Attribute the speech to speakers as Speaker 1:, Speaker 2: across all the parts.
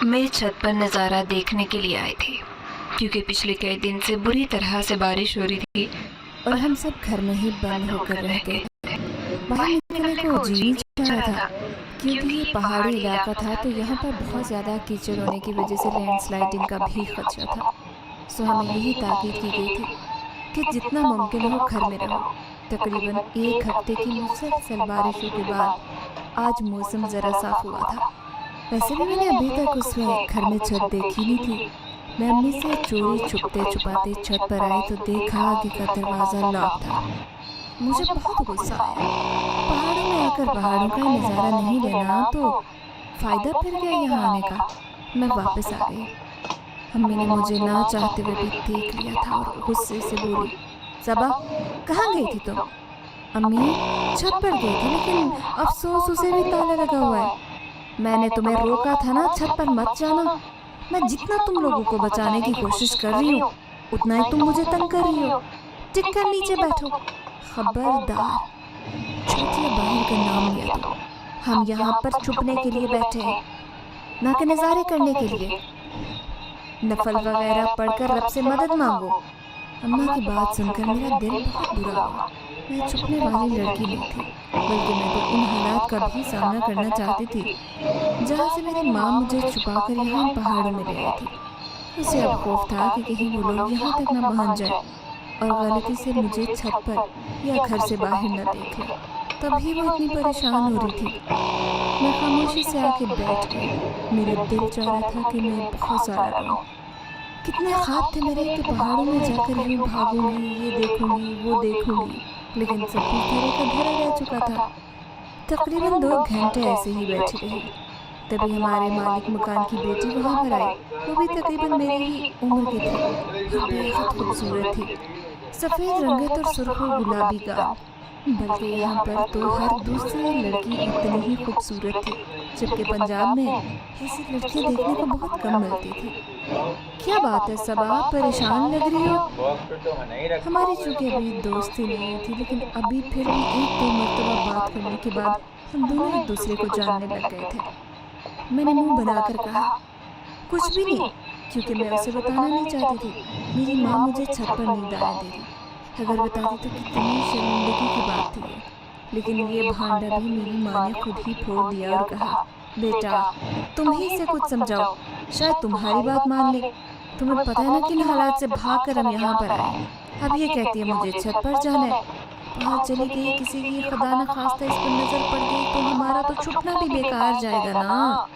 Speaker 1: मैं छत पर नज़ारा देखने के लिए आई थी क्योंकि पिछले कई दिन से बुरी तरह से बारिश हो रही थी
Speaker 2: और हम सब घर में ही बंद होकर रह गए। बाहर निकलने को जी नहीं चाह रहा था क्योंकि ये पहाड़ी इलाका था तो यहाँ पर बहुत ज़्यादा कीचड़ होने की वजह से लैंडस्लाइडिंग का भी खदशा था। सो हमें यही ताकीद की गई थी कि जितना मुमकिन हो घर में रहो। तकरीबन एक हफ्ते की मुसलसल बारिशों के बाद आज मौसम ज़रा साफ हुआ था। वैसे भी मैंने अभी तक उसमें घर में छत देखी नहीं थी। मैं अम्मी से चोरी छुपते छुपाते छत पर आई तो देखा आगे का दरवाज़ा लॉक था। मुझे बहुत गुस्सा आया। पहाड़ों में आकर पहाड़ों का नज़ारा नहीं लेना तो फ़ायदा फिर गया यहाँ आने का। मैं वापस आ गई। अम्मी ने मुझे ना चाहते हुए भी देख लिया था और गुस्से से बोली, सबा कहाँ गई थी तुम? अम्मी छत पर गई थी लेकिन अफसोस उसे भी ताला लगा हुआ है। मैंने तुम्हें रोका था ना छत पर मत जाना। मैं जितना तुम लोगों को बचाने की कोशिश कर रही हूँ उतना ही तुम मुझे तंग कर रही हो। टिक कर नीचे बैठो। खबरदार छोटिया बाहर का नाम लिया तो हम यहाँ पर छुपने के लिए बैठे हैं ना कि नज़ारे करने के लिए। नफल वगैरह पढ़कर रब से मदद मांगो। अम्मा की बात सुनकर मेरा दिल बहुत बुरा हुआ। मैं छुपने वाली लड़की नहीं थी बल्कि मैं तो उन हालात का भी सामना करना चाहती थी जहाँ से मेरी माँ मुझे छुपाकर यहाँ पहाड़ों में ले आई थी। उसे अब खौफ था कि कहीं वो लोग यहाँ तक न पहुँच जाए और गलती से मुझे छत पर या घर से बाहर न देख ले। तभी वो इतनी परेशान हो रही थी। मैं खामोशी से आके बैठ गई। मेरा दिल चाह रहा था कि मैं बहुत सारा रहूं। कितने ख्वाब थे मेरे कि पहाड़ों में जाकर यूँ भागूंगी, ये देखूंगी, वो देखूंगी, लेकिन सब कुछ धरे का धरा रह चुका था। तकरीबन 2 घंटे ऐसे ही बैठी रही। तभी हमारे मालिक मकान की बेटी वहाँ पर आई। वो भी तकरीबन मेरी ही उम्र की थी और बेहद खूबसूरत थी। सफ़ेद रंगत और सुर्ख गुलाबी गाल, बल्कि यहाँ पर तो हर दूसरी लड़की इतनी ही खूबसूरत थी, जबकि पंजाब में ऐसी लड़कियाँ देखने को बहुत कम मिलती थी। क्या बात है सबा, परेशान लग रही हो? हमारी चूँकि अभी दोस्ती नहीं थी लेकिन अभी फिर भी 1-2 मरतबा बात करने के बाद हम दोनों एक दूसरे को जानने लग गए थे। मैंने मुंह बनाकर कहा, कुछ भी नहीं, क्योंकि मैं उसे बताना नहीं चाहती थी। मेरी माँ मुझे छत पर नींद आने दे रही। अगर बताती तो कितनी शर्मिंदगी की बात थी ये। लेकिन ये भांडा भी मेरी माँ ने खुद ही फोड़ दिया और कहा, बेटा तुम ही इसे कुछ समझाओ, शायद तुम्हारी बात मान ले। तुम्हें पता है ना किन हालात से भाग कर हम यहाँ पर आए। अब ये कहती है मुझे छत पर जाना है। बाहर चली गई, किसी की खुदा न खास्ता इस पर नजर पड़ गई तो हमारा तो छुपना भी बेकार जाएगा ना।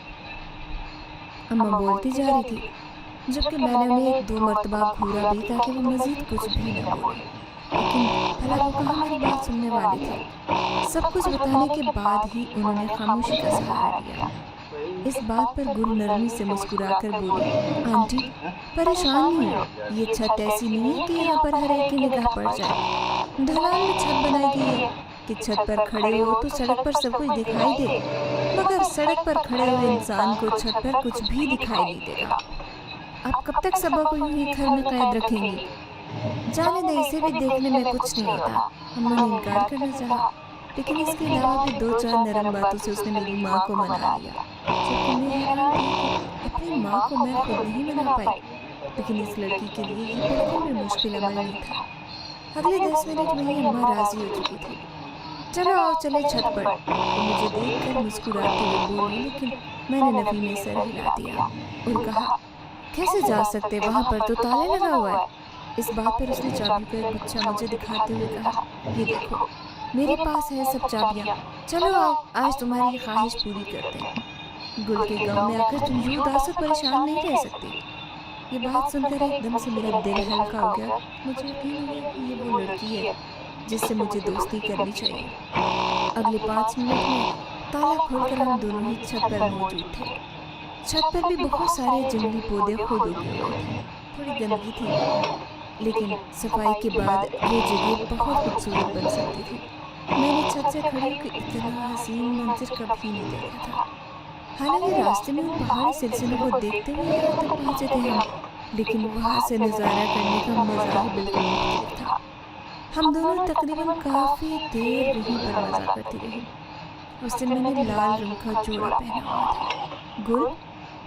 Speaker 2: अम्मा बोलती जा रही थी जबकि मैंने उन्हें 1-2 मरतबा घूरा भी ताकि वो मजीद कुछ भी न बोले। लेकिन भला वो कहाँ मेरी बात सुनने वाली थी। सब कुछ बताने के बाद ही उन्होंने खामोशी का सहारा लिया। इस बात पर गुल नरमी से मुस्कुराकर बोली, आंटी परेशान नहीं हो, ये छत ऐसी नहीं है कि यहाँ पर हर एक की निगाह पड़ जाए। ढलान में छत बनाई गई है कि छत पर खड़े हो तो सड़क पर सब कुछ दिखाई दे, मगर सड़क पर खड़े हुए इंसान को छत पर कुछ भी दिखाई नहीं देगा। अब कब तक सबा को यूं ही घर में कैद रखेंगी? जाने दे, इसे भी देखने में कुछ नहीं होता। अम्मा ने इनकार करना चाहा, लेकिन इसके अलावा भी 2-4 नरम बातों से उसने मेरी माँ को मना लिया। जबकि मैं हैरान थी कि अपनी माँ को मैं खुद नहीं मना पाई, लेकिन इस लड़की के लिए ये बिल्कुल भी मुश्किल अमल नहीं था। अगले 10 मिनट में ही अम्मा राजी हो चुकी थी। चलो आओ चले छत पर। तो मुझे देखकर मुस्कुराते हुए बोली, लेकिन मैंने नफी में सर हिला दिया और कहा, कैसे जा सकते, वहाँ पर तो ताला लगा हुआ है। इस बात पर उसने चाबी का एक गुच्छा मुझे दिखाते हुए कहा, ये देखो मेरे पास है सब चाबियाँ, चलो आओ आज तुम्हारी ख्वाहिश पूरी करते हैं। गुल के गांव में आकर तुम यूं उदास और परेशान नहीं रह सकती। ये बात सुनकर एकदम से मेरा दिल हल्का हो गया। मुझे यकीन हो गया कि ये वो लड़की है जिससे मुझे दोस्ती करनी चाहिए। अगले 5 मिनट में ताला खोलकर हम दोनों ही छत पर मौजूद थे। छत पर भी बहुत सारे जंगली पौधे खुद उगे हुए थे। थोड़ी गंदगी थी लेकिन सफाई के बाद ये जगह बहुत खूबसूरत बन सकती थी। मैंने छत से खड़े होकर इतना हसीन मंजर कभी नहीं देखा था। हालांकि रास्ते में उन पहाड़ी सिलसिलों को देखते हुए यहाँ तक पहुँचे थे हम, लेकिन वहाँ से नज़ारा करने का मज़ा ही बिल्कुल मुख्तलिफ था। हम दोनों तकरीबन काफ़ी देर वहीं पर मज़ा करती रही। उस दिन मैंने लाल रंग का जोड़ा पहना हुआ था। गुल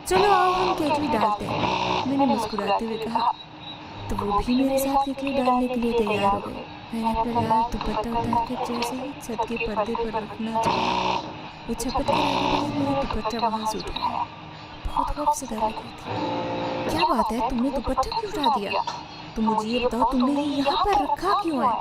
Speaker 2: चलो आओ हम केतली डालते हैं, मैंने मुस्कुराते हुए कहा। तो वो भी मेरे साथ केतली डालने के लिए तैयार हो गए। मैंने अपना लाल दुपट्टा उतार कर जैसे ही छत के पर्दे पर रखना चाहा, वो छपट कर आगे बढ़ी, मेरा दुपट्टा वहाँ से उठाया। बहुत खौफ से डर लगी थी। क्या बात है, तुमने दुपट्टा क्यों उठा दिया? तो मुझे ये बताओ, तुमने ये यहाँ पर रखा क्यों है?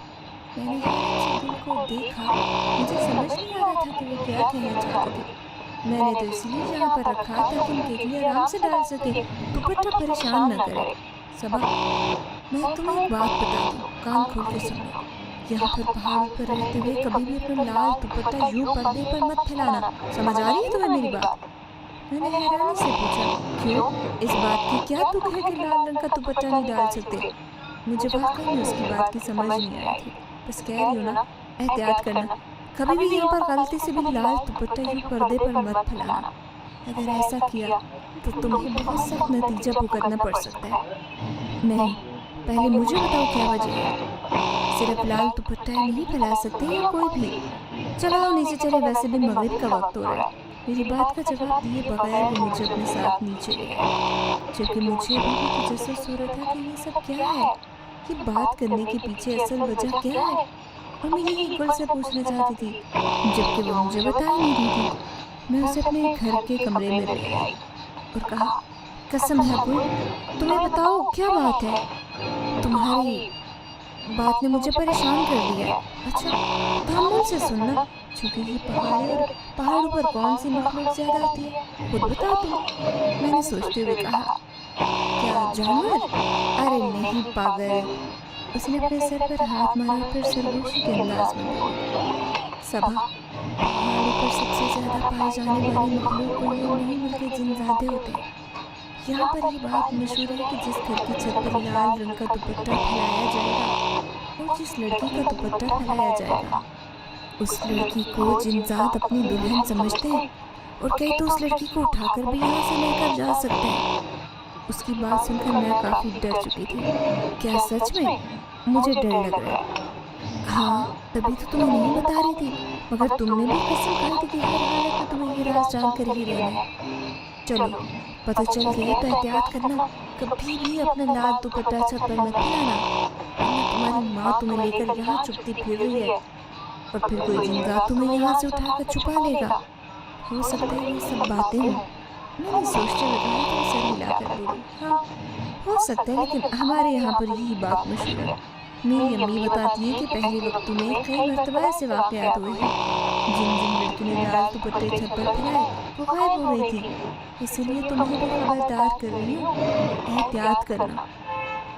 Speaker 2: मैंने हैरानी से दिल को देखा, मुझे समझ नहीं आ रहा था कि वो क्या कहना चाहते थे। मैंने तो इसलिए यहाँ पर रखा ताकि हम केतली आराम से डाल सके, दुपट्टा परेशान न करे। सबा, मैं तुम्हें एक बात बता दूं, कान खोल के सुन लो। यहाँ पर पहाड़ों पर रहते हुए कभी भी अपना लाल दुपट्टा यूं पर्दे पर मत फैलाना, समझ आ रही है तुम्हें मेरी बात? मैंने हैरानी से पूछा, क्यों? इस बात की क्या दुख है कि लाल रंग का दुपट्टा नहीं डाल सकते? मुझे वाकई में उसकी बात की समझ नहीं आई थी। बस कह रही हो ना, एहतियात करना, कभी भी यहाँ पर गलती से भी लाल दुपट्टा यूं पर्दे पर मत फैलाना। अगर ऐसा किया तो तुम्हें बहुत सख्त नतीजा भुगतना पड़ सकता है। नहीं, पहले मुझे बताओ क्या वजह है? सिर्फ लाल दुपट्टा नहीं फैला सकते या कोई भी? चलो नीचे चले, वैसे भी मगरिब का वक्त हो रहा है। मेरी बात का जवाब दिए बगैर वो मुझे अपने साथ नीचे ले आए, जबकि मुझे भी तजस्सुस हो रहा था कि ये सब क्या है, ये बात करने के पीछे असल वजह क्या है। और मैं यही गुल से पूछना चाहती थी, जबकि वो मुझे बता नहीं रही थी। मैं उसे अपने घर के कमरे में ले आई और कहा, कसम है गुल, तुम्हें बताओ क्या बात है? तुम्हारी बात ने मुझे परेशान कर दिया। अच्छा, ध्यान से सुनना, चूंकि ये पहाड़ है और पहाड़ों पर कौन सी मखलूक ज्यादा आती है, खुद बताओ तुम। मैंने सोचते हुए कहा, क्या जानवर? अरे नहीं पागल। उसने अपने सर पर हाथ मारा, फिर सरगोशी के अंदाज में बोली, सबा, पहाड़ों पर सबसे ज्यादा पाए जाने वाली मखलूक कोई नहीं बल्कि जिनजादे होते हैं। यहाँ पर ये बात मशहूर है कि जिस घर की छत पर लाल रंग का दुपट्टा फैलाया जाएगा और जिस लड़की का दुपट्टा फैलाया जाएगा, उस लड़की को जिनजाद अपनी दुल्हन समझते हैं और कई तो उस लड़की को उठाकर भी यहाँ से लेकर जा सकते हैं। उसकी बात सुनकर मैं काफी डर चुकी थी। क्या सच में? मुझे डर लग रहा है। हाँ, तभी तो तुम्हें नहीं बता रही थी, मगर तुमने भी कसम खाई थी कि हर हालत में तुम्हें ये राज जानकर ही रहना है। चलो, पता चल गया तो एहतियात करना, कभी भी अपना लाल दुपट्टा छत पर मत फैलाना, वरना तुम्हारी माँ तुम्हें लेकर यहाँ चुपती फिर रही है और फिर कोई जिंदा तुम्हें यहाँ से उठाकर छुपा लेगा। हो सकता है ये सब बातें हों। मैंने सोचते हुए कहा तो सर हिलाकर बोली, हाँ हो सकता है, लेकिन हमारे यहाँ पर यही बात मशहूर है। मेरी अम्मी बताती है कि पहले वक्तों में कई मरतबा ऐसे वाक़यात हुए हैं, जिन जिन लड़की ने लाल दुपट्टे छत पर फैलाए वो गायब हो गई थी। इसीलिए तुम्हें भी खबरदार कर रही हूँ, एहतियात करना।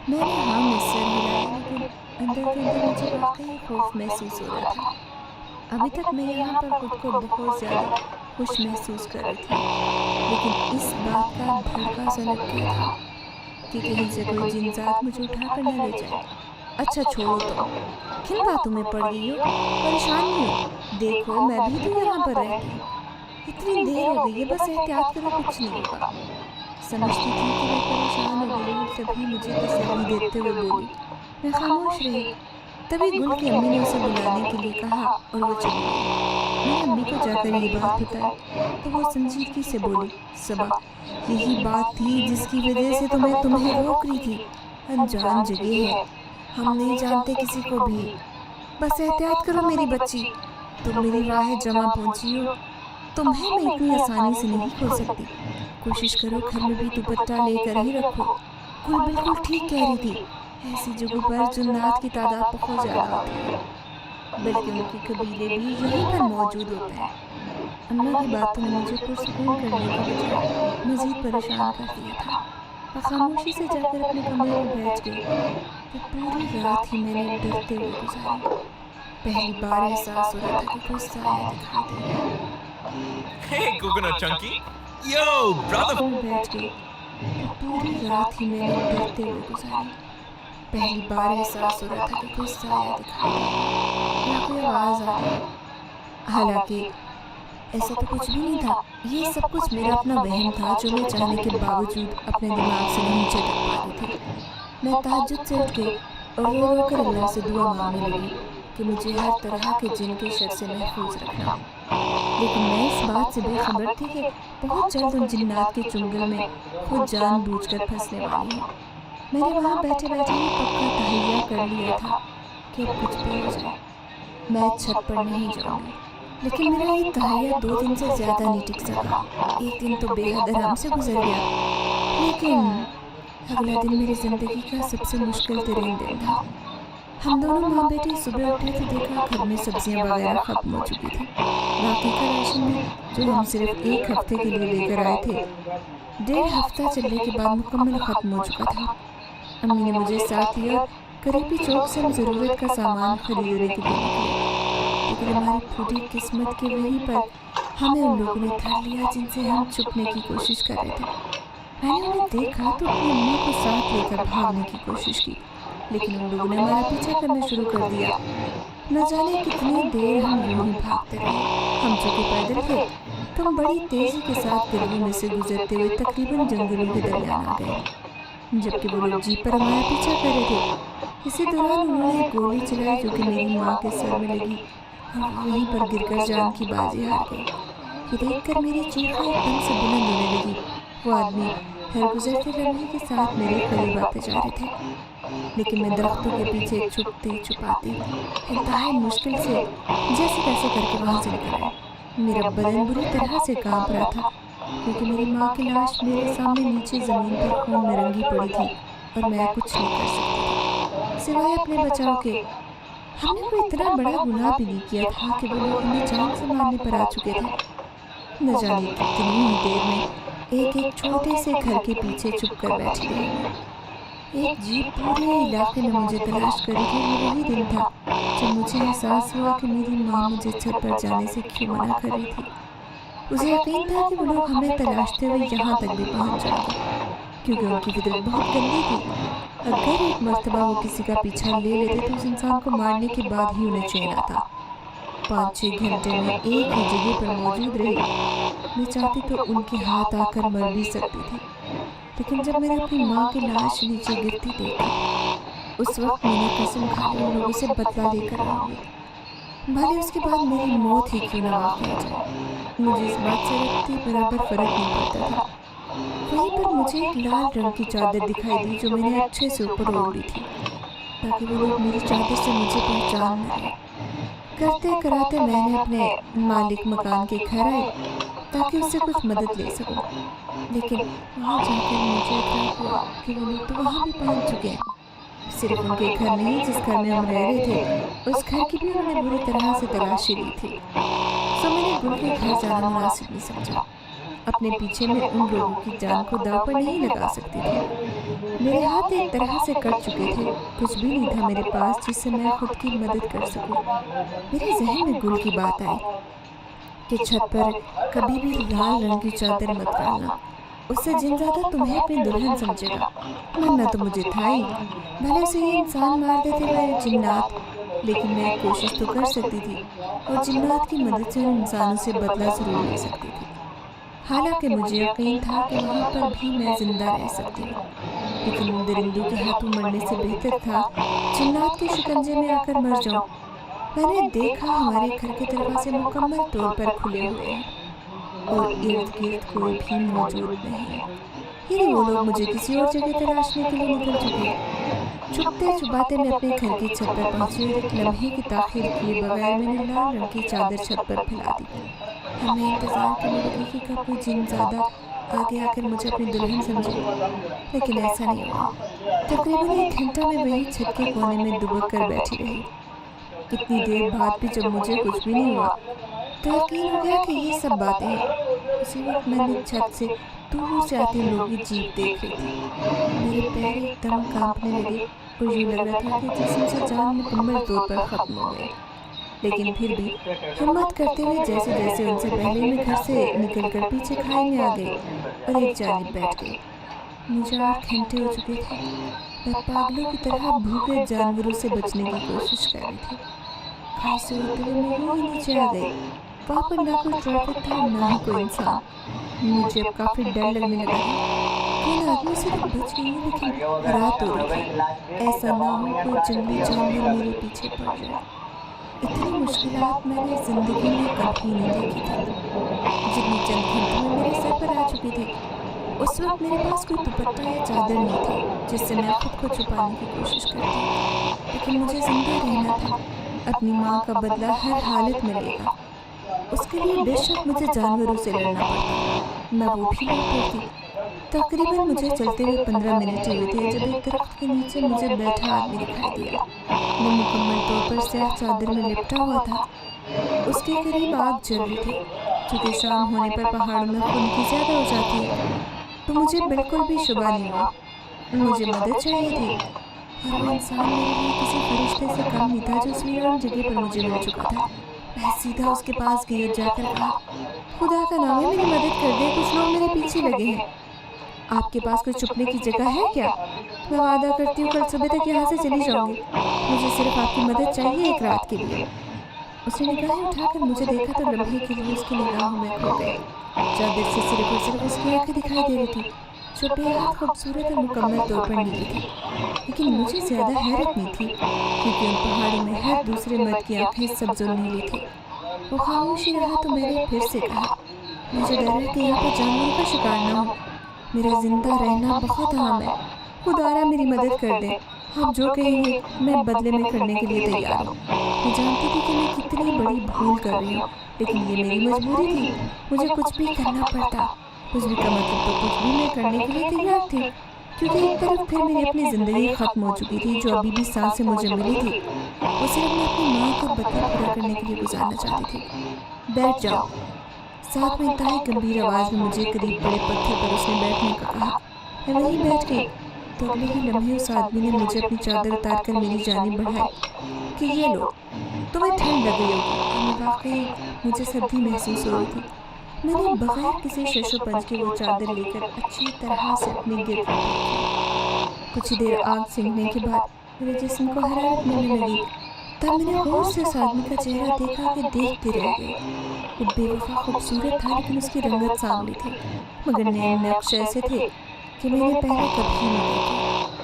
Speaker 2: मैंने हाँ में सर हिलाया, लेकिन अंदर के अंदर मुझे वाकई खौफ महसूस हो रहा था। अभी तक मैं यहाँ पर खुद को बहुत ज़्यादा खुश महसूस कर रही थी, लेकिन इस बात का भड़का सा लग गया था कि कहीं से कोई जिनजात मुझे उठाकर न ले जाए। अच्छा छोड़ो, तो किन बातों में पड़ गई हो? परेशान नहीं हो? देखो मैं भी तो यहाँ पर रहती हूँ, इतनी देर हो गई है, बस एहतियात करो, कुछ नहीं होगा। समझती थी कि मैं परेशान हो गई हूँ, तभी मुझे तसल्ली देते हुए बोली। मैं खामोश रही। तभी गुल की अम्मी ने उसे बुलाने के लिए कहा और वो चली गई। मैंने अम्मी को जाकर ये बात बताई तो वो संजीदगी से बोली, सबा, यही बात थी जिसकी वजह से मैं तुम्हें रोक रही थी। अनजान जगह है, हम नहीं जानते किसी को भी, बस एहतियात करो मेरी बच्ची। तुम मेरी राह जमा पहुंची हो, तुम्हें मैं इतनी आसानी से नहीं खो सकती। कोशिश करो घर में भी दुपट्टा लेकर ही रखो। गुल बिल्कुल ठीक कह रही थी, ऐसी जगहों पर जुन्नात की तादाद बहुत ज़्यादा होती है, बल्कि उनके कबीले भी यहीं पर मौजूद होते हैं। अम्मा की बातों ने मुझे पुरसुकून करने की बजाय मज़ीद परेशान कर दिया था। मैं खामोशी से जाकर अपने कमरे में बैठ गई। तो पूरी रात ही मैंने डरते हुए गुजारी। पहली बार एहसास हो रहा था कि कोई साया दिखाई दे रहा है।
Speaker 3: Hey, Coconut Chunky! Yo, brother!
Speaker 2: बैठ गई। तो पूरी रात ही मैंने डरते हुए गुजारी। पहली बार एहसास हो रहा था कि कोई साया दिखाई दे रहा है या कोई आवाज़ आ रही है। हालांकि ऐसा तो कुछ भी नहीं था, ये सब कुछ मेरा अपना वहम था जो मैं चाहने के बावजूद अपने दिमाग से नहीं झटक पा रही थी। मैं तहज्जुद से उठ गई और रो रो कर अल्लाह से दुआ मांगने लगी, कि मुझे हर तरह के जिन के शर से महफूज रखना। लेकिन मैं इस बात से बेखबर थी कि बहुत जल्द उन जिन्नात के चुंगल में खुद जानबूझकर फंसने वाली हूँ। मैंने वहाँ बैठे बैठे ही पक्का तहैया कर लिया था कि अब कुछ भी हो जाए मैं छत पर नहीं जाऊँगी। लेकिन मेरा ये तहैया 2 दिन से ज़्यादा नहीं टिक सका। एक दिन तो बेहद आराम से गुजर गया, लेकिन अगला दिन मेरी ज़िंदगी का सबसे मुश्किल तरीन दिन था। हम दोनों माँ बेटे सुबह उठे तो देखा घर में सब्जियां वगैरह ख़त्म हो चुकी थी। बाकी का राशन भी जो हम सिर्फ 1 हफ्ते के लिए लेकर आए थे 1.5 हफ्ता चलने के बाद मुकम्मल ख़त्म हो चुका था। अम्मी ने मुझे साथ लिया, करीबी चौक से हम ज़रूरत का सामान खरीदने के लिए निकले। लेकिन हमारी फूटी किस्मत के वहीं पर हमें उन लोगों ने धर लिया जिनसे हम छुपने की कोशिश कर रहे थे। मैंने उन्हें देखा तो अपनी अम्मा को साथ लेकर भागने की कोशिश की, लेकिन उन लोगों ने हमारा पीछा करना शुरू कर दिया। न जाने कितनी देर हम यूं ही भागते रहे। हम चूँकि पैदल थे तो हम बड़ी तेज़ी के साथ गलियों में से गुजरते हुए तकरीबन जंगलों के दरमियान आ गए, जबकि वो लोग जीप पर हमारा पीछा कर रहे थे। इसी दौरान उन्होंने एक गोली चलाई जो कि मेरी माँ के सर में लगी और वहीं पर गिरकर जान की बाजी हार गई। ये देखकर मेरी चीखें एकदम से बुलंद होने लगी। वो आदमी हर गुजरते लम्हे के साथ मेरे करीब आते जा रहे थे, लेकिन मैं दरख्तों के पीछे छुपती छुपाती इंतहाई मुश्किल से जैसे तैसे करके वहाँ से निकल आई। मेरा बदन बुरी तरह से कांप रहा था क्योंकि मेरी माँ की लाश मेरे सामने नीचे ज़मीन पर खून में रंगी पड़ी थी और मैं कुछ नहीं कर सकती थी सिवाय अपने बचाव के। हमने कोई इतना बड़ा गुनाह भी नहीं किया था कि वो लोग हमें जान से मारने पर आ चुके थे। न जाने कितनी ही देर में एक छोटे से घर के पीछे छुप कर बैठी रही। एक जीप पूरे इलाके में मुझे तलाश कर रही थी। ये वही दिन था जब मुझे एहसास हुआ कि मेरी माँ मुझे छत पर जाने से क्यों मना कर रही थी। मुझे यकीन था कि वो लोग हमें तलाशते हुए यहाँ तक भी पहुँच जाएंगे, क्योंकि उनकी फितरत बहुत गंदी थी। अगर एक मर्तबा वो किसी का पीछा ले लेते तो उस इंसान को मारने के बाद ही उन्हें चैन आता। 5-6 घंटे में एक ही जगह पर मौजूद रही। मैं चाहती तो उनके हाथ आकर मर भी सकती थी, लेकिन जब मैंने अपनी माँ की लाश नीचे गिरती देखी उस वक्त मैंने कसम खा ली उन लोगों से बदला लेकर आऊंगी, भले उसके बाद मेरी मौत ही क्यों न वाक़ हो जाए। मुझे इस बात से रत्ती बराबर फ़र्क नहीं पड़ता था। वहीं पर मुझे एक लाल रंग की चादर दिखाई दी जो मैंने अच्छे से ऊपर ओढ़ ली थी ताकि वो लोग मेरी चादर से मुझे पहचान न लें। करते कराते मैंने अपने मालिक मकान के घर आई ताकि उससे कुछ मदद ले सकूं, लेकिन वहाँ जाकर मुझे इतना हुआ कि वो लोग तो वहाँ भी पहुँच चुके हैं। सिर्फ उनके घर नहीं, जिस घर में हम रह रहे थे उस घर की भी उन्होंने बुरी तरह से तलाशी ली थी। तो मैंने गुल के घर जाना मुनासिब नहीं समझा। अपने पीछे में उन लोगों की जान को दांव पर नहीं लगा सकती थी। मेरे हाथ एक तरह से कट चुके थे, कुछ भी नहीं था मेरे पास जिससे मैं खुद की मदद कर सकूं। मेरे जहन में गुल की बात आई कि छत पर कभी भी लाल रंग की चादर मत डालना, उससे जिनज़ादा तुम्हें अपनी दुल्हन समझेगा। मरना तो मुझे था ही, भले उसे ये इंसान मार देते हुए जिन्नात, लेकिन मैं कोशिश तो कर सकती थी और जिन्नात की मदद से उन इंसानों से बदला ज़रूर ले सकती थी। हालांकि मुझे यकीन था कि वहाँ पर भी मैं जिंदा रह सकती हूँ, लेकिन उन दरिंदों के हाथों मरने से बेहतर था जिन्नात के शिकंजे में आकर मर जाऊँ। मैंने देखा हमारे घर के दरवाजे मुकम्मल तौर पर खुले हुए हैं और इर्द गिर्द कोई भी मौजूद नहीं है। यदि वो लोग मुझे किसी और जगह तलाशने के लिए निकल चुके हैं। छुपते छुपाते मैं अपने घर की छत पर पहुंची और एक लम्हे की ताख़ीर किए बगैर मैंने लाल रंग की चादर छत पर फैला दी। हमें इंतज़ार करने लगी कि कब कोई जिनज़ादा आगे आकर मुझे अपनी दुल्हन समझे, लेकिन ऐसा नहीं हुआ। तकरीबन 1 घंटा में वही छत के कोने में दुबक कर बैठी रही। इतनी देर बाद भी जब मुझे कुछ भी नहीं हुआ तो यकीन हो गया कि ये सब बातें हैं। उसी वक्त मैंने छत से दूर से आती लोगों की जीप देख रही थी। मेरे पैर एकदम कांपने लगे और यूँ लग रहा था कि जिस्म से जान मुकम्मल तौर पर ख़त्म हो गई, लेकिन फिर भी हिम्मत करते हुए जैसे जैसे उनसे पहले मैं घर से निकलकर पीछे खाई में आ गई और एक जानिब बैठ गई। मुझे 8 घंटे हो चुके थे। मैं पागलों की तरह भूखे जानवरों से बचने की कोशिश कर रही थी। खाई से होते हुए मैं यूँ ही नीचे आ गई। वहाँ पर ना कोई ट्रैफिक था ना ही कोई इंसान। मुझे अब काफ़ी डर लगने लगा था। इन आदमियों से तो बच गई हूँ, लेकिन रात हो रही थी। ऐसा ना हो कोई जंगली जानवर मेरे पीछे पड़ जाए। اتنی مشکلات میں نے زندگی میں کبھی نہیں دیکھی تھی جتنی چند گھنٹوں میں میرے سر پر آ چکی تھی۔ اس وقت میرے پاس کوئی دوپٹہ یا چادر نہیں تھی جس سے میں خود کو چھپانے کی کوشش کرتی، لیکن مجھے زندہ رہنا تھا، اپنی ماں کا بدلہ ہر حالت میں لے گا۔ اس کے لیے بے شک مجھے جانوروں سے لڑنا پڑتا، میں وہ بھی لڑ پڑتی۔ تقریباً مجھے چلتے ہوئے 15 منٹ ہوئے تھے جب ایک درخت کے نیچے مجھے بیٹھا آدمی دکھائی دیا۔ وہ مکمل طور پر سیاہ چادر میں لپٹا ہوا تھا۔ اس کے قریب آگ جل رہی تھی، کیونکہ شام ہونے پر پہاڑوں میں خنکی زیادہ ہو جاتی ہے، تو مجھے بالکل بھی شبہ نہیں ہوا۔ مجھے مدد چاہیے تھی، اور وہ انسان میرے لیے کسی فرشتے سے کم نہیں تھا جو اس ویران جگہ پر مجھے مل چکا تھا۔ میں سیدھا اس کے پاس گئی اور جا کر کہا، خدا کا نام ہے میری مدد کر دے، کچھ لوگ میرے پیچھے لگے ہیں۔ آپ کے پاس کوئی چھپنے کی جگہ ہے کیا؟ میں وعدہ کرتی ہوں کل صبح تک یہاں سے چلی جاؤں گی، مجھے صرف آپ کی مدد چاہیے ایک رات کے لیے۔ اس نے نگاہیں اٹھا کر مجھے دیکھا تو لمحے کے لیے اس کی نگاہوں میں کھو گئی۔ چادر سے صرف اور صرف اس کی آنکھیں دکھائی دے رہی تھی، جو بے حد خوبصورت اور مکمل طور پر نیلی تھی، لیکن مجھے زیادہ حیرت نہیں تھی کیونکہ ان پہاڑوں میں ہر دوسرے مرد کی آنکھیں سبز و نیلی تھی۔ وہ خاموشی رہا تو میں نے پھر سے کہا، مجھے ڈر ہے کہ یہاں پر جانوروں کا شکار نہ ہو، میرا زندہ رہنا بہت اہم ہے، خدایا میری مدد کر دیں، آپ جو کہیں گے میں بدلے میں کرنے کے لیے تیار ہوں۔ میں جانتی تھی کہ میں کتنی بڑی بھول کر رہی ہوں، لیکن یہ میری مجبوری تھی، مجھے کچھ بھی کرنا پڑتا، کچھ بھی کا مطلب تو کچھ بھی میں کرنے کے لیے تیار تھی، کیونکہ ایک طرف پھر میری اپنی زندگی ختم ہو چکی تھی جو ابھی بھی سانسیں مجھے ملی تھی، وہ صرف میں اپنی ماں کا بدلہ پورا کرنے کے لیے گزارنا چاہتی تھی۔ بیٹھ جاؤ، ساتھ میں انتہائی گمبھیر آواز میں مجھے قریب بڑے پتھر پر اس نے بیٹھنے کا کہا۔ میں وہیں بیٹھ گئی تو اگلے ہی لمحے اس آدمی نے مجھے اپنی چادر اتار کر میری جانب بڑھائی کہ یہ لو، تمہیں ٹھنڈ لگ گئی ہوگی۔ واقعی مجھے سردی محسوس ہو رہی تھی۔ میں نے بغیر کسی شش و پنج کے وہ چادر لے کر اچھی طرح سے اپنے گرد رکھی۔ کچھ دیر آگ سینکنے کے بعد میرے جسم کو حرارت ملنے لگی، تب میں نے غور سے اس آدمی کا چہرہ دیکھا کہ دیکھتے رہ گئی۔ وہ بے وفا خوبصورت تھا لیکن اس کی رنگت سانولی تھی، مگر نئے نقش ایسے تھے کہ میں نے پہلے کبھی نہیں دیکھے۔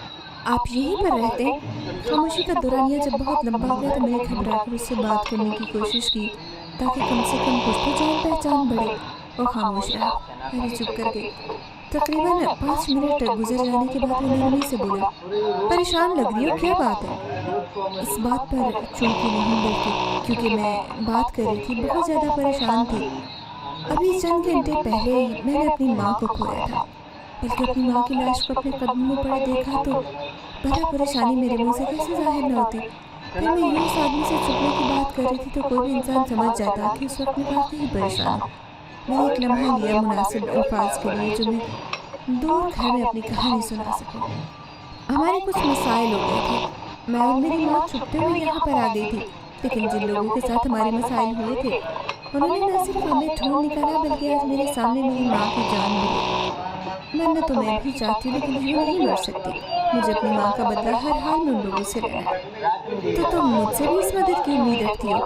Speaker 2: آپ یہیں پر رہتے ہیں؟ خاموشی کا دورانیہ جب بہت لمبا ہو گیا تو میں نے گھبرا کر اس سے بات کرنے کی کوشش کی تاکہ کم سے کم کچھ تو جان پہچان بڑھے۔ وہ خاموش رہا، میں چپ کر گئی۔ تقریباً 5 منٹ گزر جانے کے بعد وہ نرمی سے بولا، پریشان لگ رہی ہو، کیا بات ہے؟ اس بات پر چونکہ نہیں بلکہ کیونکہ میں بات کر رہی تھی بہت زیادہ پریشان تھی۔ ابھی چند گھنٹے پہلے ہی میں نے اپنی ماں کو کھویا تھا، بلکہ اپنی ماں کی لاش کو اپنے قدموں میں پڑے دیکھا تو بھلا پریشانی میرے منہ سے کیسے ظاہر نہ ہوتی۔ پھر میں یوں اس آدمی سے چھپنے کی بات کر رہی تھی تو کوئی بھی انسان سمجھ جاتا کہ اس وقت میں واقعی پریشان ہوں۔ میں نے ایک لمحہ لیا مناسب الفاظ کے لیے جو میں دور گھر میں اپنی کہانی سنا سکوں۔ ہمارے کچھ مسائل ہو گئے تھے، میں اور میری ماں چھپتے ہوئے یہاں پر آ گئی تھی، لیکن جن لوگوں کے ساتھ ہمارے مسائل ہوئے تھے انہوں نے نہ صرف ہمیں ڈھونڈ نکالا بلکہ آج میرے سامنے میری ماں کی جان بھی لی۔ مرنا تو میں بھی چاہتی ہوں لیکن یوں نہیں مر سکتی، مجھے اپنی ماں کا بدلہ ہر حال میں ان لوگوں سے لینا ہے۔ تو تم مجھ سے بھی اس مدد کی امید رکھتی ہو؟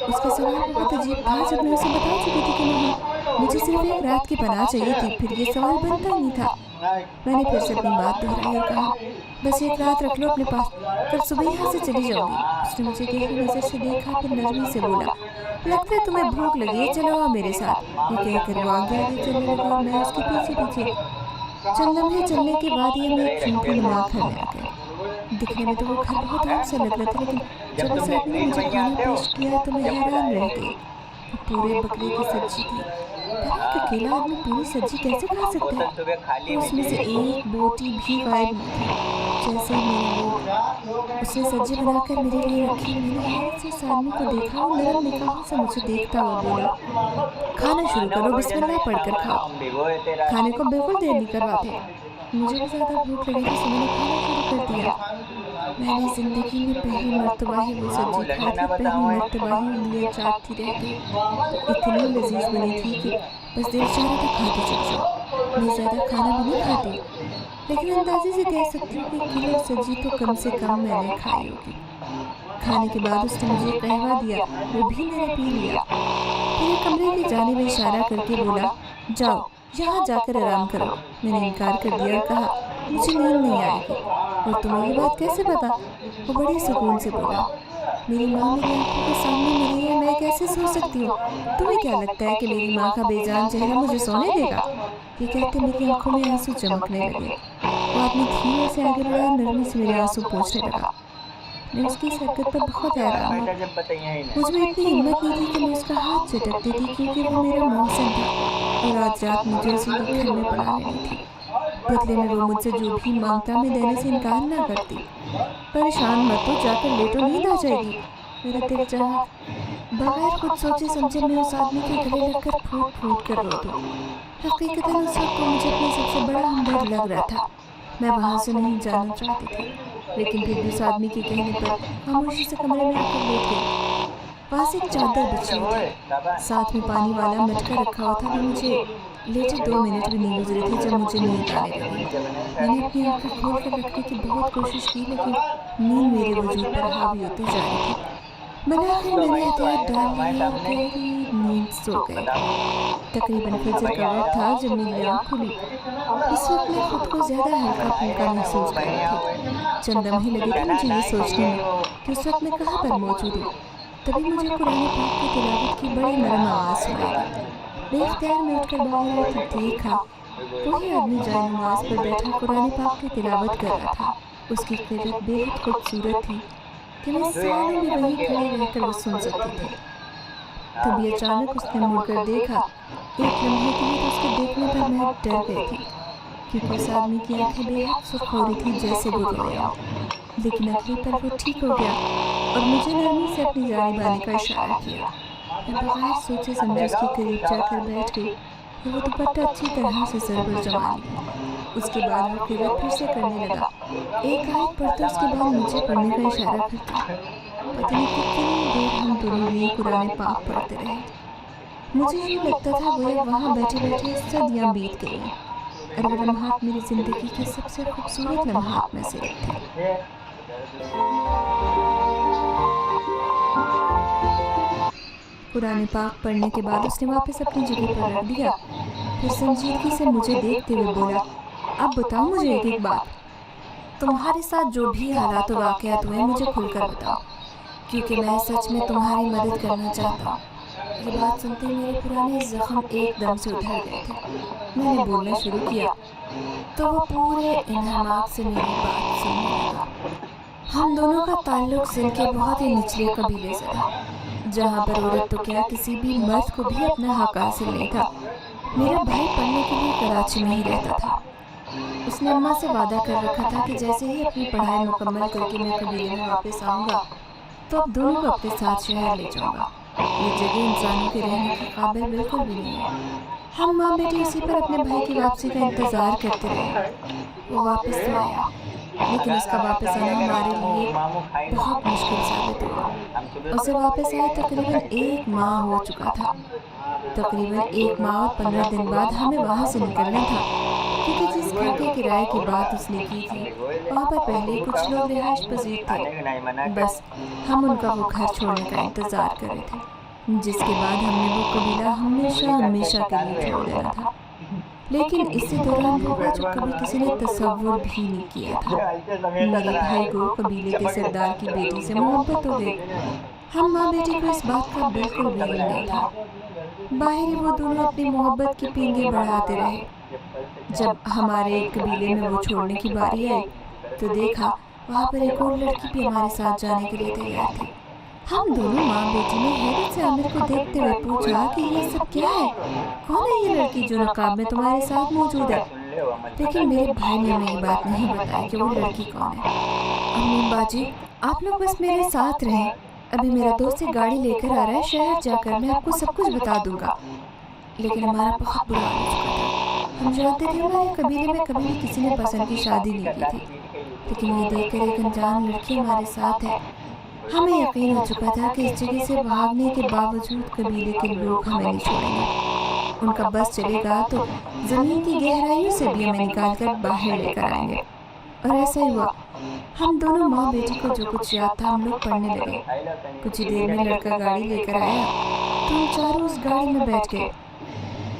Speaker 2: اس کا سوال بہت عجیب تھا جب میں اسے بتا چکی تھی کہ نہیں، مجھے صرف ایک رات کی پناہ چاہیے تھی، پھر یہ سوال بنتا ہی نہیں تھا۔ میں نے پھر سے اپنی بات دہرائی اور کہا، بس ایک رات رکھ لو اپنے پاس، کل صبح یہاں سے چلی جاؤں گی۔ اس نے مجھے گہری نظر سے دیکھا، پھر نرمی سے بولا، لگتا ہے تمہیں بھوک لگی ہے، چلو آؤ میرے ساتھ۔ یہ کہہ کر وہ آگے آگے چلنے لگا اور میں اس کے پیچھے پیچھے۔ چند لمحے چلنے کے بعد یہ میں ایک چونٹی نما گھر میں آ گئی۔ دکھنے میں تو وہ گھر بہت عام سا لگ رہا تھا، لیکن جب اس آدمی نے مجھے کھانا پیش کیا تو میں حیران رہ گئی۔ وہ پورے بکرے کی سبزی تھی، پر ایک اکیلا آدمی پوری سبزی کیسے کھا سکتا ہے؟ اس میں سے ایک بوٹی بھی غائب نہیں تھی۔ جیسے ہی میں نے اس نے سبزی بنا کر میرے لیے رکھی، میں نے حیرت سے اس آدمی کو دیکھا اور نرم نگاہوں سے مجھے دیکھتا ہوا بولا، کھانا شروع کرو، بسم اللہ پڑھ کر کھاؤ۔ کھانے کو بالکل دیر نہیں کرواتے۔ مجھے بھی زیادہ بھوک لگی تھی تو میں نے کھانا شروع کر دیا۔ میں نے زندگی میں پہلی مرتبہ ہی وہ سبزی کھائی تھی، پہلی مرتبہ ہی انگلیاں چاٹتی رہ گئی۔ اتنی لذیذ بنی تھی کہ بس دل چاہ رہا تھا کھاتی چل جاؤ۔ میں زیادہ کھانا بھی نہیں کھاتی، لیکن اندازے سے کہہ سکتی ہوں کہ کلو سبزی تو کم سے کم میں نے کھائی ہوگی۔ کھانے کے بعد اس نے مجھے قہوہ دیا، وہ بھی میں نے پی لیا۔ پھر ایک کمرے کی جانب اشارہ کر کے بولا، جاؤ یہاں جا کر آرام کرو۔ میں نے انکار کر دیا اور کہا، مجھے نیند نہیں آئے گی۔ اور تمہیں یہ بات کیسے پتا؟ وہ بڑے سکون سے بولا، मेरी माँ मेरी आंखों के सामने मरी है, मैं कैसे सो सकती हूँ? तुम्हें क्या लगता है कि मेरी माँ का बेजान चेहरा मुझे सोने देगा? ये कहते मेरी आंखों में आंसू चमकने लगे। वो आदमी धीरे से आगे बढ़ा, नरमी से मेरे आंसू पोंछने लगा। मैं उसकी इस हरकत पर बहुत हैरान हुआ। मुझ में इतनी हिम्मत नहीं थी कि मैं उसका हाथ झटकती थी, क्योंकि वो मेरा मोहसिन था और आज रात मुझे उसी के घर में पड़ा लेनी थी। बदले में वो मुझसे जो भी मांगता मैं देने से इनकार ना करती। परेशान मत हो, जाकर लेटो, नींद आ जाएगी। मेरा दिल चाहा। बगैर कुछ सोचे समझे मैं उस आदमी के गले लगकर फूट फूट कर रो दूं। हकीकतन उस वक्त मुझे अपना सबसे बड़ा हमदर्द लग रहा था। मैं वहाँ से नहीं जाना चाहती थी, लेकिन फिर भी उस आदमी के कहने पर खामोशी से कमरे में आकर लेट गई। वहाँ से एक चादर बिछी हुई थी, साथ में पानी वाला मटका रखा हुआ था। मुझे लेटे 2 मिनट भी नहीं गुजरे थे जब मुझे नींद आने लगी। मैंने अपनी आंखें खोल कर रखने की बहुत कोशिश की, लेकिन नींद मेरे वजूद पर हावी होती जा रही थी। मैंने एहतियात डाली और गहरी नींद सो गए। तकरीबन फजर का वक्त था जब मेरी आँख खुली। इस वक्त मैं खुद को ज़्यादा हल्का फुल्का महसूस कर रही थी। चंद लम्हे लगे थे मुझे ये सोचने में कि उस वक्त मैं कहाँ पर मौजूद हूँ। तभी मुझे कुरान पाक की तिलावत की बड़ी नरम आवाज़ सुनाई। बेख्तियार में उठकर बाहर आई तो देखा वही आदमी जाए नमाज पर बैठा कुरान पाक की तिलावत कर रहा था। उसकी क़िरात बेहद खूबसूरत थी कि मैं सालों में वहीं खड़े रहकर वो सुन सकती थी। तभी अचानक उसने मुड़कर देखा। एक लम्हे के लिए तो उसके देखने पर मैं डर गई थी, क्योंकि उस आदमी की आंखें बेहद सुर्ख हो रही थी जैसे वो रोया। लेकिन अगले पल वो ठीक हो गया और मुझे नरमी से अपनी जानिब आने का इशारा किया। मैं बगैर सोचे समझे उसके करीब जाकर बैठ गई और वो दुपट्टा अच्छी तरह से सर पर जमा लिया। उसके बाद वो क़िरात फिर से करने लगा। एक आयत पढ़ता उसके बाद मुझे पढ़ने का इशारा करता। पता नहीं कितनी देर हम दोनों ये कुरान पाक पढ़ते रहे। मुझे यूँ लगता था गोया वहाँ बैठे बैठे सदियाँ बीत गई और वो लम्हात मेरी ज़िंदगी के सबसे खूबसूरत लम्हात में से एक थे। कुरान पाक पढ़ने के बाद उसने वापस अपनी जगह पर रख दिया। फिर संजीदगी से मुझे देखते हुए बोला, अब बताओ मुझे एक एक बात। तुम्हारे साथ जो भी हालात वाक़यात हुए मुझे खुलकर बताओ, क्योंकि मैं सच में तुम्हारी मदद करना चाहता हूँ। ये बात सुनते ही मेरे पुराने ज़ख्म एकदम से उधर गए थे। मैंने बोलना शुरू किया तो वो पूरे इन्हमाक से मेरी बात सुनने लगा। हम दोनों का ताल्लुक सिंध के बहुत ही निचले कबीले से था, जहाँ पर औरत तो क्या किसी भी मर्द को भी अपना हक हासिल नहीं था। मेरा भाई पढ़ने के लिए कराची में ही रहता था। उसने अम्मा से वादा कर रखा था कि जैसे ही अपनी पढ़ाई मुकम्मल करके मैं कबीले में वापस आऊँगा तो अब दोनों को अपने साथ शहर ले जाऊँगा। ये जगह इंसानों के रहने के काबिल बिल्कुल भी नहीं है। हम माँ बेटी इसी पर अपने भाई की वापसी का इंतज़ार करते रहे। वो वापस तो आया, लेकिन उसका वापस आना हमारे लिए बहुत मुश्किल साबित हुआ। उसे वापस आए तकरीबन 1 माह हो चुका था। तकरीबन 1 माह और 15 दिन बाद हमें वहाँ से निकलना था, क्योंकि जिस घर के किराए की बात उसने की थी वहाँ पर पहले कुछ लोग रिहाइश पजीर थे। बस हम उनका वो घर छोड़ने का इंतज़ार कर रहे थे, जिसके बाद हमने वो कबीला हमेशा हमेशा के लिए छोड़ देना था। लेकिन इसी दौरान होगा जो कभी किसी ने तसव्वुर भी नहीं किया था। मेरे भाई को कबीले के सरदार की बेटी से मोहब्बत हो गई। हम माँ बेटी को इस बात का बिल्कुल भी इल्म नहीं था। बाहर वो दोनों अपनी मोहब्बत की पींगे बढ़ाते रहे। जब हमारे कबीले में वो छोड़ने की बारी आई तो देखा वहाँ पर एक और लड़की भी हमारे साथ जाने के लिए तैयार थी। हम दोनों माँ बेटी ने हैरत से आमिर को देखते हुए पूछा कि ये सब क्या है, कौन है ये लड़की जो नकाब में तुम्हारे साथ मौजूद है। लेकिन मेरे भाई ने हमें ये बात नहीं बताई कि वो लड़की कौन है। अम्मी बाजी, आप लोग बस मेरे साथ रहें, अभी मेरा दोस्त एक गाड़ी लेकर आ रहा है, शहर जाकर मैं आपको सब कुछ बता दूंगा। लेकिन हमारा बहुत बुरा हो चुका था। हम जानते थे हमारे कबीले में कभी भी किसी ने पसंद की शादी नहीं की थी, लेकिन ये देखकर एक अनजान लड़की हमारे साथ है। हमें यकीन हो चुका था कि इस जगह से भागने के बावजूद कबीले के लोग हमें नहीं छोड़ेंगे। उनका बस चलेगा तो ज़मीन की गहराइयों से भी हमें निकाल कर बाहर लेकर आएंगे। और ऐसा ही हुआ। हम दोनों माँ बेटी को जो कुछ याद था हम लोग पढ़ने लगे। कुछ ही देर में लड़का गाड़ी लेकर आया तो हम चारों उस गाड़ी में बैठ गए।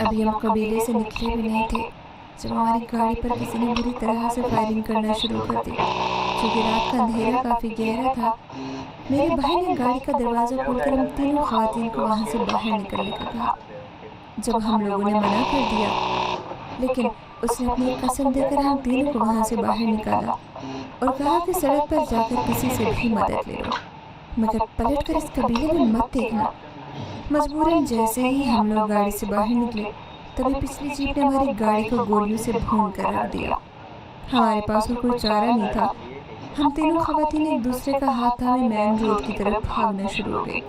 Speaker 2: अभी हम कबीले से निकले भी नहीं थे जब हमारी गाड़ी पर किसी ने बुरी तरह से फायरिंग करना शुरू कर दी। चूँकि रात का अंधेरा काफ़ी गहरा था, मेरे भाई ने गाड़ी का दरवाज़ा खोलकर हम तीनों ख़वातीन को वहाँ से बाहर निकलने का कहा। जब हम लोगों ने मना कर दिया, लेकिन उसने अपनी एक कसम देकर हम तीनों को वहाँ से बाहर निकाला और कहा कि सड़क पर जाकर किसी से भी मदद ले लो, मगर पलट कर इस कबीले में मत देखना। मजबूरन जैसे ही हम लोग गाड़ी से बाहर निकले, तभी पिछली जीप ने हमारी गाड़ी को गोलियों से भून कर रख दिया। हमारे पास कोई चारा नहीं था। हम तीनों ख़वातीन एक दूसरे का हाथ थामे मेन रोड की तरफ भागना शुरू हो गए।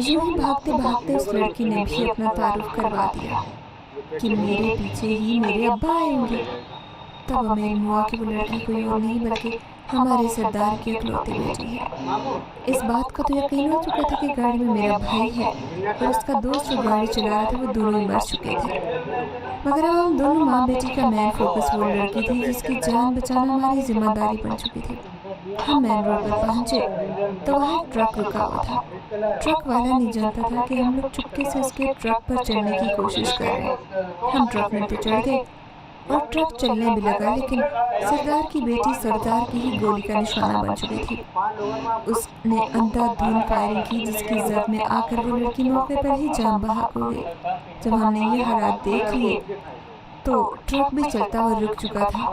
Speaker 2: यूं ही भागते भागते उस लड़की ने भी अपना तारुफ करवा दिया कि मेरे पीछे ही मेरे अब्बा आए होंगे। तब मेरी मुआ की वो लड़की कोई और नहीं बल्कि हमारे सरदार की इकलौती बेटी है। इस बात का तो यकीन हो चुका था कि गाड़ी में मेरा भाई है और उसका दोस्त जो गाड़ी चला रहा था वो दोनों ही मर चुके थे। मगर अब हम दोनों माँ बेटी का मेन फोकस वो लड़की थी जिसकी जान बचाना हमारी जिम्मेदारी बन चुकी थी। हम मेन रोड पर पहुँचे तो वहाँ ट्रक रुका हुआ था। ट्रक वाला नहीं जानता था कि हम लोग चुपके से उसके ट्रक पर चढ़ने की कोशिश कर रहे हैं। हम ट्रक में तो चढ़ गए और ट्रक चलने भी लगा, लेकिन सरदार की बेटी सरदार की ही गोली का निशाना बन चुकी थी। उसने अंधाधुंध फायरिंग की जिसकी जद में आकर वो लड़की मौके पर ही जान बहक हो गई। जब हमने ये हालात देख लिए तो ट्रक भी चलता हुआ रुक चुका था,